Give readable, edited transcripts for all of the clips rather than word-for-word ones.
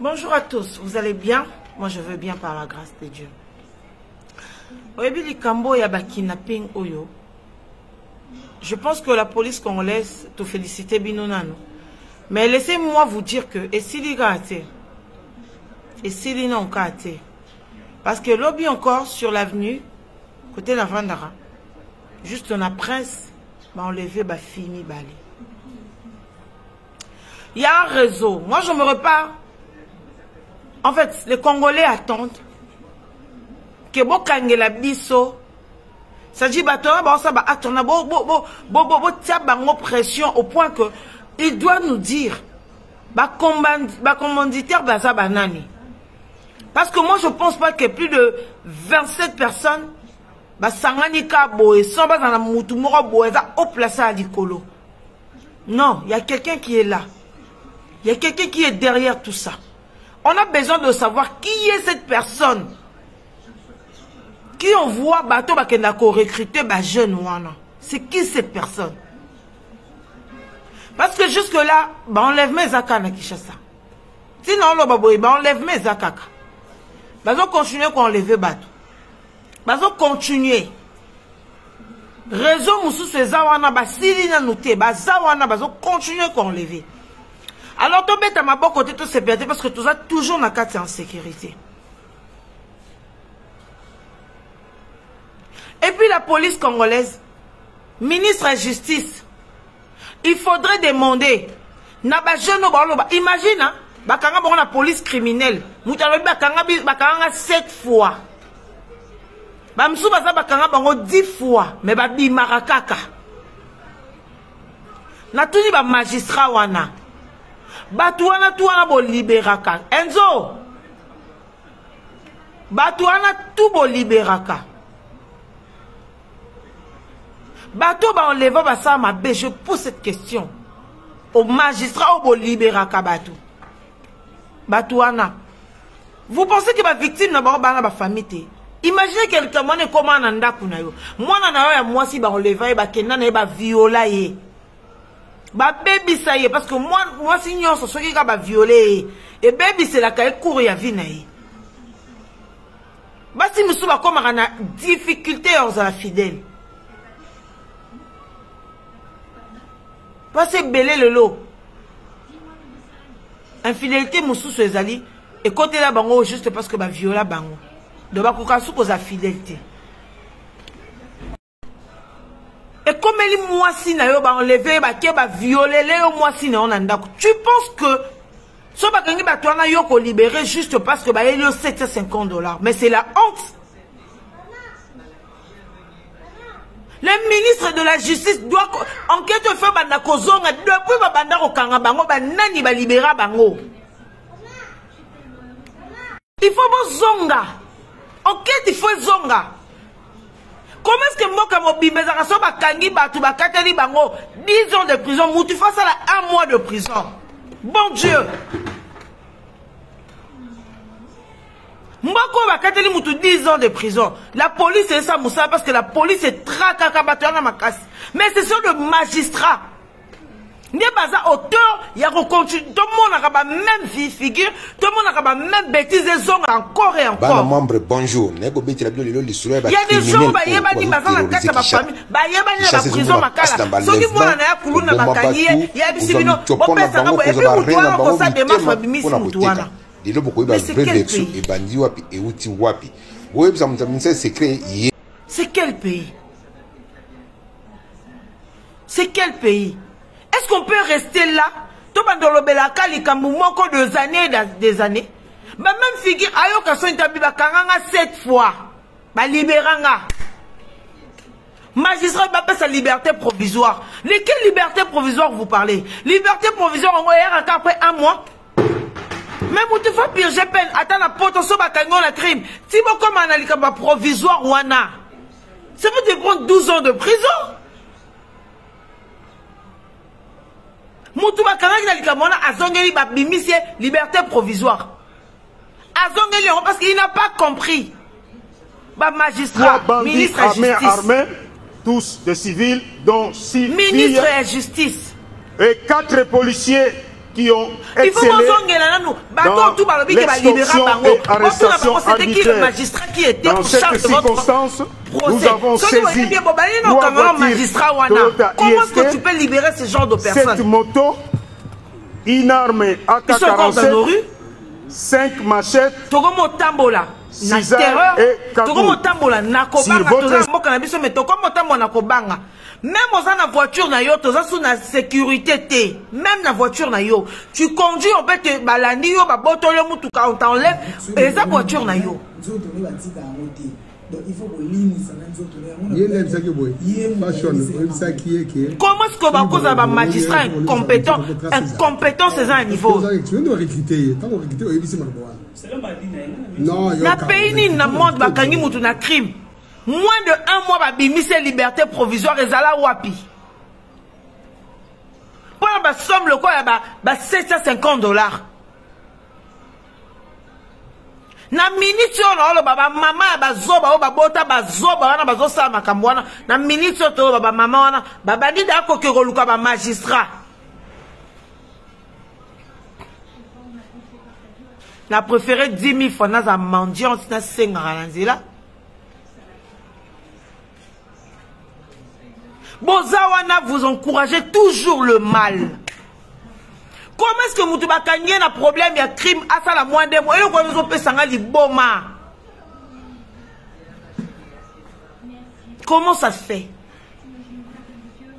Bonjour à tous, vous allez bien? Moi je veux bien par la grâce de Dieu. Kidnapping Oyo. Je pense que la police congolaise te félicite binonano. Mais laissez-moi vous dire que et si les gars et si les non parce que lobby encore sur l'avenue côté la Vandara. Juste on a prince m'a enlevé ba fini balé. Il y a un réseau. Moi je me repars. En fait, les Congolais attendent que Bokangela biso. Ça dit bateau ba ça ba attendre pression au point que il doit nous dire ba commanditaire baza banani. Parce que moi je pense pas que plus de 27 personnes ba sanganika boé sans ba dans la mutu moko boé za au placé à Dikolo. Non, il y a quelqu'un qui est là. Il y a quelqu'un qui est derrière tout ça. On a besoin de savoir qui est cette personne. Qui on voit bateau bakendako recruter ba jeune wana. C'est qui cette personne? Parce que jusque là, bah on lève mes zaka na Kinshasa. Sinon on baboy, bah on lève mes zaka. Bah on continue qu'on enlever bateau. Bah on continuer. Réseau musu se zawana ba silina noté, ba zawana ba on continue qu'on enlever. Alors, tu bête à ma bonne côté, tout c'est perdu parce que tu as toujours la carte en sécurité. Et puis la police congolaise, ministre de la Justice, il faudrait demander, imagine, la police criminelle, nous avons 7 fois. Nous avons 10 fois, mais nous avons 10 magistrat wana. Batouana touana bo liberaka. Enzo. Batouana tout bo liberaka. Batou ba on leva ba ça ma bé. Je pose cette question au magistrat au bo liberaka batou. Batouana. Vous pensez que ma victime n'a pas ba famille? Imaginez quelqu'un mone comment nanda kuna yo. Moi na yo moi si ba on leva e ba kenda na e ba viola ye. Ba baby ça y est parce que moi si nous sommes ceux qui va violer et baby c'est la caille court ya vie na yi. Ba si nous sommes comme ana difficulté aux la fidèle. Pas c'est belé le lot. Infidélité musu so ezali et côté là bango juste parce que ba viola bango. De ba koka sou aux fidélité. Et comme elle est moisi na yo ba enlever ba ke ba violer les moisi na on ndako. Tu penses que so ba kangi ba toana yo ko libérer juste parce que ba yo $750. Mais c'est la honte. Le ministre de la Justice doit enquête faire banda ko zonga depuis ba banda ko kanga bango ba nani ba libérer bango. Il faut bon zonga. Enquête il faut zonga. Comment est-ce que moi, comme Bimezara, so bakangi batu bakateli bango 10 ans de prison, moutu face à 1 mois de prison. Bon Dieu. Mbako bakateli moutu 10 ans de prison. La police est ça moussa parce que la police est traquée à ma casse. Mais c'est sur le magistrat. N'est pas auteur, il y a continue. Tout le monde a même figure, tout le monde a même bêtise des hommes encore et encore. Membre, bonjour. Il y a des gens qui ont famille, prison, c'est quel pays? C'est quel pays? Est-ce qu'on peut rester là? Tout le monde des années. Même figure, ayo son établi 7 fois. Libéranga. Magistrat pas sa liberté provisoire. De quelle liberté provisoire vous parlez? Liberté provisoire, on va encore après 1 mois. Même vous te faites pire, j'ai peine. Attends la porte, on se bat la crime. Si vous comme un alikaba provisoire, wana. Ça peut te prendre 12 ans de prison. Moutouba Kanaki Nalikamona a zongeli bimisie liberté provisoire. A zongeli parce qu'il n'a pas compris. Ba magistrat, ministre de la Justice. Armés, tous des civils, dont 6 ministre de la Justice. Et 4 policiers qui ont excellé. Il faut que nous l'extorsion et arrestation c'était qui le magistrat qui était dans en charge cette de votre circonstance, procès? nous avons saisi comment est-ce que tu peux libérer ce genre de personnes? cette moto, une arme AK-47, 5 machettes, 6 armes et 4 même dans la voiture, sous la sécurité. Même la voiture, tu conduis, on peut te balander, on t'enlève, et la voiture, comment est-ce que cause un magistrat incompétent, c'est un niveau? La pays ni na monde bakangi mutu na crime. Moins de 1 mois babimisi liberté provisoire ezala wapi. Pour la somme le quoi ba $750. Na minute on baba mama bazoba o babota bazoba wana bazosa makambo wana na minute to baba mama wana babandi da ko koluka ba magistrat. La préférée 10 000 francs à mendiant, c'est 5 là. Bozawana, vous encouragez toujours le mal. Comment est-ce que Moutouba Kanye a un problème, il y a crime, à ça la moindre mois, et le quoi nous peut s'engager boma? Comment ça se fait?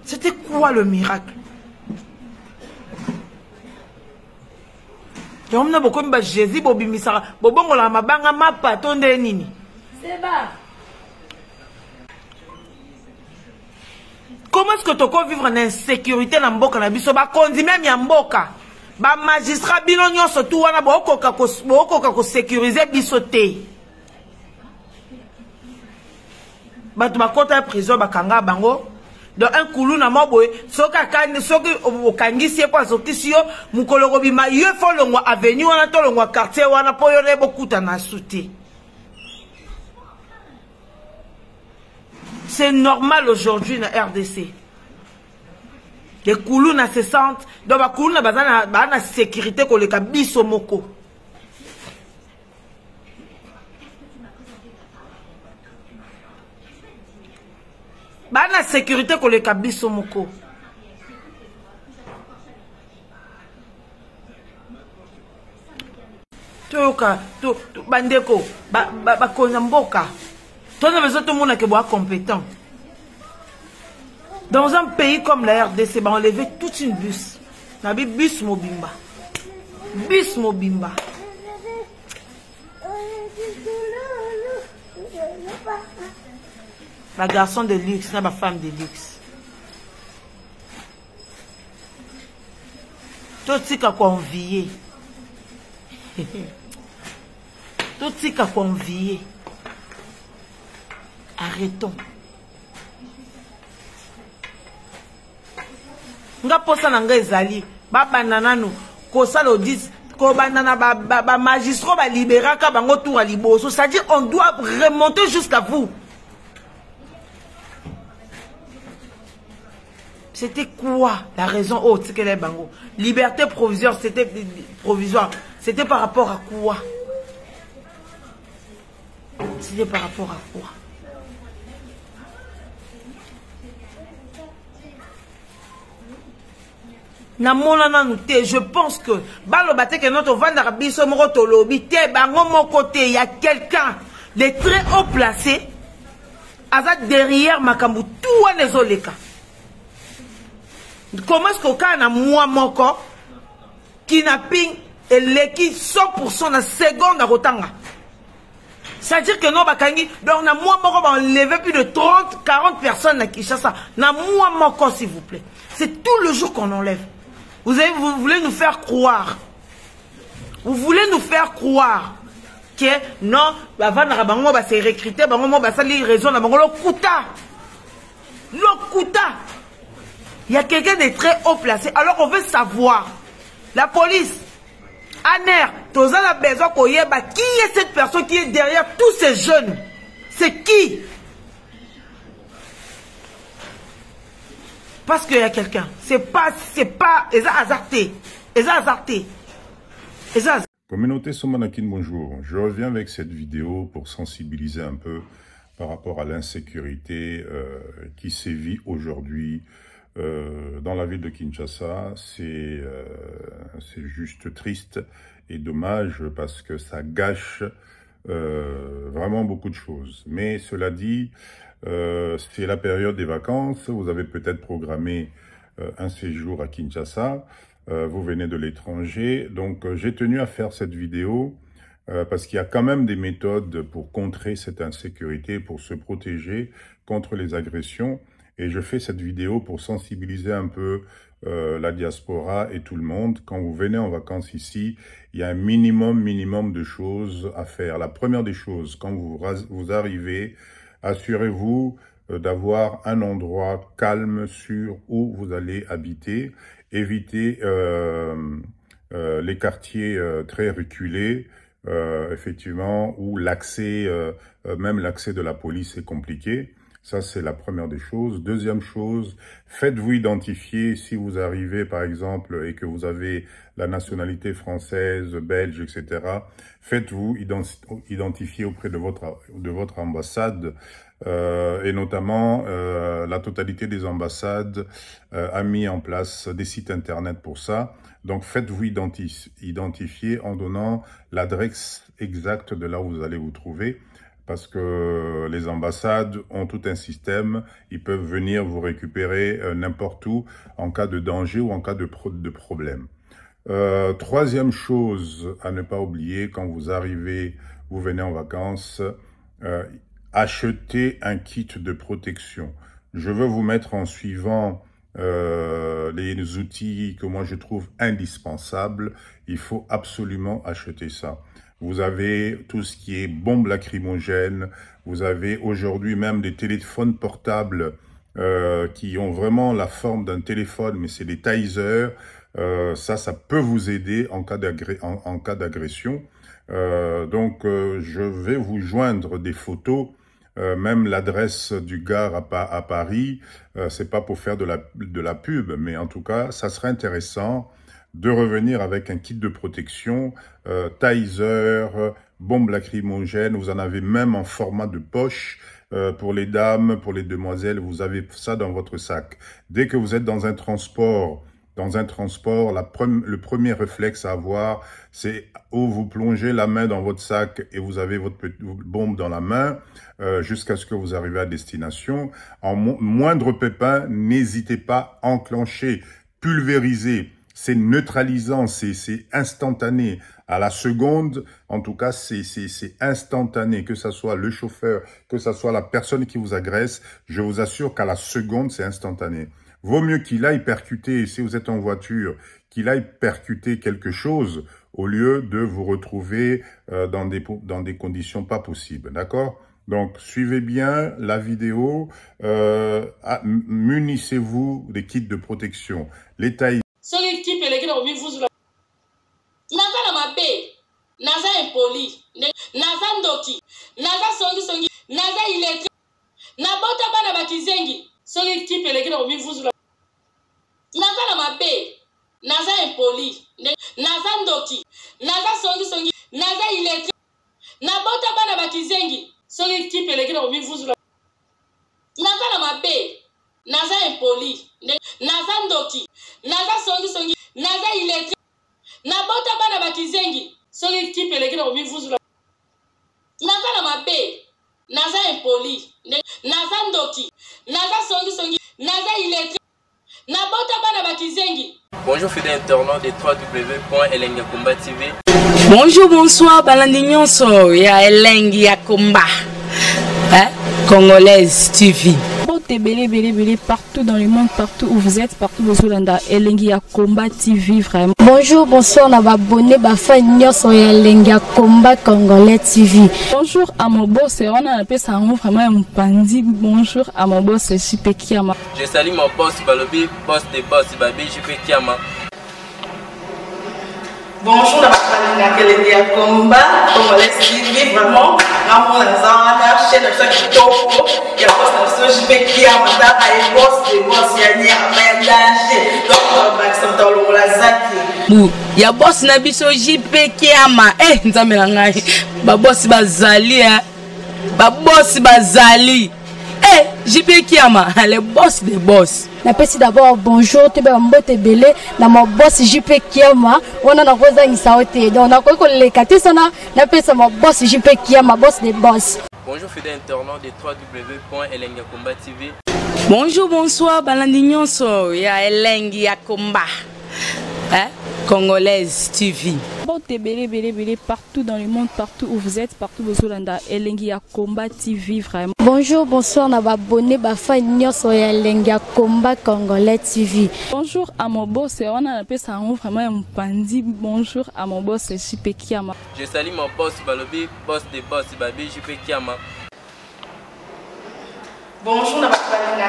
C'était quoi le miracle? Comment est-ce que tu peux vivre en insécurité dans Mboka na biso ba kondi même ya Mboka ba magistrat bino nyonso tu wana bokoka ko sécuriser biso te ba tu bakota prison bakanga bango dans un koulou na moboye soka kani soki okangisi e kwa sokisi yo mukolo ko bima yo fo longwa avenue wana to longwa quartier wana po yo ne bokuta na suti. C'est normal aujourd'hui dans la RDC. Les koulous na se sentent donc ba koulou na bazana sécurité ko le kabiso moko. Bana sécurité ko le kabiso moko. Toka to bandeko ba konamboka. Tout le monde est compétent. Dans un pays comme la RDC, on enlevé toute une bus. On a vu bus Mobimba. Bus Mobimba. La garçon de luxe, la femme de luxe. Tout ce qui a convié. Tout ce qui a convié. Arrêtons. Nga posa na nga ezali ba banana no ko sala audit ko banana ba magistrat ba libéraka bango tour à liboso, c'est-à-dire on doit remonter jusqu'à vous. C'était quoi la raison haute que les bango liberté provisoire, c'était provisoire, c'était par rapport à quoi? C'était par rapport à quoi? Je pense que il y a quelqu'un de très haut placé derrière Makambu tout les oleka. Comment est-ce qu'on a moi moko kidnapping et l'équipe 100% la seconde à Rotanga? C'est-à-dire que non bakangi donc na moi moko va enlever plus de 30-40 personnes à Kinshasa. Na moi moko s'il vous plaît. C'est tout le jour qu'on enlève. Vous voulez nous faire croire. Vous voulez nous faire croire que non, bango va se recruter, bango va sali raison na bango lokuta. Lokuta. Il y a quelqu'un de très haut placé. Alors on veut savoir. La police, Aner, Toza a besoin qu'on y ait qui est cette personne qui est derrière tous ces jeunes? C'est qui? Parce qu'il y a quelqu'un. C'est pas, Eza Azarté. Communauté Somanakin, bonjour. Je reviens avec cette vidéo pour sensibiliser un peu par rapport à l'insécurité qui sévit aujourd'hui dans la ville de Kinshasa. C'est juste triste et dommage parce que ça gâche vraiment beaucoup de choses. Mais cela dit, c'est la période des vacances. Vous avez peut-être programmé un séjour à Kinshasa. Vous venez de l'étranger, donc j'ai tenu à faire cette vidéo parce qu'il y a quand même des méthodes pour contrer cette insécurité, pour se protéger contre les agressions. Et je fais cette vidéo pour sensibiliser un peu la diaspora et tout le monde. Quand vous venez en vacances ici, il y a un minimum de choses à faire. La première des choses, quand vous arrivez, assurez-vous d'avoir un endroit calme, sûr, où vous allez habiter. Évitez les quartiers très reculés, effectivement, où l'accès, même l'accès de la police est compliqué. Ça, c'est la première des choses. Deuxième chose, faites-vous identifier si vous arrivez, par exemple, et que vous avez la nationalité française, belge, etc. Faites-vous identifier auprès de votre ambassade. Et notamment, la totalité des ambassades a mis en place des sites internet pour ça. Donc, faites-vous identifier en donnant l'adresse exacte de là où vous allez vous trouver. Parce que les ambassades ont tout un système, ils peuvent venir vous récupérer n'importe où en cas de danger ou en cas de problème. Troisième chose à ne pas oublier, quand vous arrivez, vous venez en vacances, achetez un kit de protection. Je veux vous mettre en suivant les outils que moi je trouve indispensables. Il faut absolument acheter ça. Vous avez tout ce qui est bombes lacrymogènes. Vous avez aujourd'hui même des téléphones portables qui ont vraiment la forme d'un téléphone, mais c'est des tasers. Ça peut vous aider en cas d'agression. Donc, je vais vous joindre des photos. Même l'adresse du gare à Paris, c'est pas pour faire de la pub, mais en tout cas, ça serait intéressant de revenir avec un kit de protection, taser, bombes lacrymogènes. Vous en avez même en format de poche pour les dames, pour les demoiselles. Vous avez ça dans votre sac. Dès que vous êtes dans un transport, le premier réflexe à avoir, c'est où vous plongez la main dans votre sac et vous avez votre bombe dans la main jusqu'à ce que vous arrivez à destination. En moindre pépin, n'hésitez pas à enclencher, pulvériser. C'est neutralisant, c'est instantané. À la seconde, en tout cas, c'est instantané. Que ça soit le chauffeur, que ça soit la personne qui vous agresse, je vous assure qu'à la seconde, c'est instantané. Vaut mieux qu'il aille percuter, si vous êtes en voiture, qu'il aille percuter quelque chose au lieu de vous retrouver dans des conditions pas possibles. D'accord ? Donc, suivez bien la vidéo. Munissez-vous des kits de protection. Les tailles. Soki qui peut les omi vuzula. Naza na mabe, naza impoli, naza ndoki, naza songi, naza illettré, na bota bana bakizengi. Soki qui peut les omi vuzula. Naza na mabe, naza impoli, naza ndoki, naza songi, naza illettré, na bota bana bakizengi. Soki qui peut les omi vuzula. Naza na mabe, naza impoli, naza ndoki, naza songi, naza illettré, na bota bana bakizengi. Soki qui peut les omi vuzula. Naza na mabe, naza impoli, naza ndoki, naza songi, naza illettré, na bota bana bakizengi. Bonjour fidèles internautes de www.elengiakomba TV. Bonjour, bonsoir, balandi nyonso ya Elengiakomba, Congolaise TV. Belé partout dans le monde, partout où vous êtes, partout où vous êtes, Elengiakomba TV vraiment. Bonjour, bonsoir, on a abonné bafa nyonso ya Elengiakomba Congolais TV. Bonjour à mon boss, on a appelé ça vraiment un pandi. Bonjour à mon boss, JP Kiama. Je salue mon boss Balobi, boss de boss Babi, JP Kiama. Bonjour, la Elengiakomba Congolais TV vraiment. Ramon Lazana, chaîne de chaque topo, il y a boss de JP Kiama, il y a boss de boss, il y a danger. Donc, on va s'entendre la zaki. bu ya boss na biso JP Kiama nzambe na ngai ba boss bazali ba boss bazali JP Kiama le boss des boss. Napesi d'abord bonjour te ba mbote belé na mo boss JP Kiama wana na koza ngisaote donc na ko lekati sana napesa mo boss JP Kiama boss des boss. Bonjour fidèles internautes de www.elengiakomba TV. Bonjour, bonsoir, balandi nyonso ya Elengi ya Komba. Congolaise TV. Bon, belé, partout dans le monde, partout où vous êtes, partout où vous êtes, Elengi ya Komba TV, vraiment. Bonjour, bonsoir, na abonné, fa nyonso ya Elengi ya Komba Congolais TV. Bonjour à mon boss, on a appelé ça vraiment un pandi. Bonjour à mon boss, JP Kiama. Je salue mon boss, Balobi, boss des boss, Babi, JP Kiama. Bonjour, na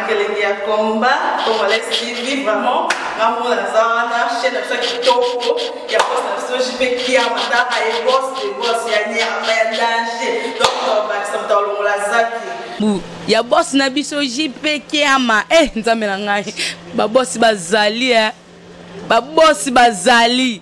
Elengi ya Komba Congolais TV, vraiment. Maman la zana, chaîne de ça qui topo, il y a boss de JP Kiama, et boss des boss, il y a ni à danger. Donc, on va se mettre la zaki. Bu ya boss na biso JP Kiama nzambe na ngai ba boss bazali ba boss bazali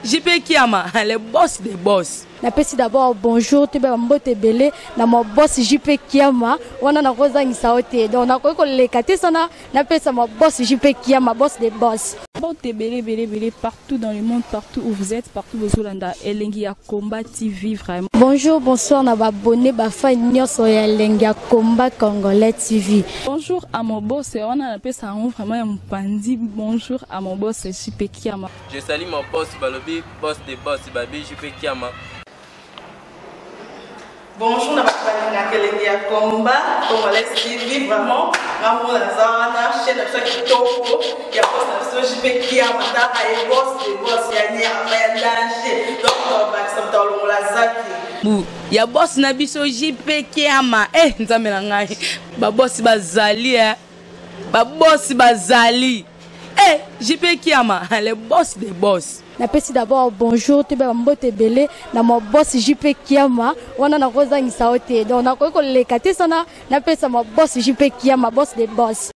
JP Kiama le boss des boss. Napesi d'abord bonjour te ba mbote belé na mo boss JP Kiama wana na koza ngisaote donc na ko lekati sana napesa mo boss JP Kiama boss des boss. Bon, belé, partout dans le monde, partout où vous êtes, partout où vous êtes, Elengi ya Komba TV, vraiment. Bonjour, bonsoir, na abonné, fa nyonso ya Elengi ya Komba Congolais TV. Bonjour à mon boss, on a appelé ça vraiment un pandi. Bonjour à mon boss, JP Kiama. Je salue mon boss, Balobi, boss des boss, Babi, JP Kiama. Bonjour, na Elengi ya Komba Congolais TV, vraiment. Maman la zana, chaîne de ça qui topo, il y a boss de JP Kiama, et boss des boss, il y a ni à danger. Donc, on va se mettre la zaki. Bu ya boss na biso JP Kiama nzambe na ngai ba boss bazali ba boss bazali JP Kiama le boss des boss. Napesi d'abord bonjour te ba mbote belé na mo boss JP Kiama wana na koza ngisaote donc na ko lekati sana napesa mo boss JP Kiama boss des boss.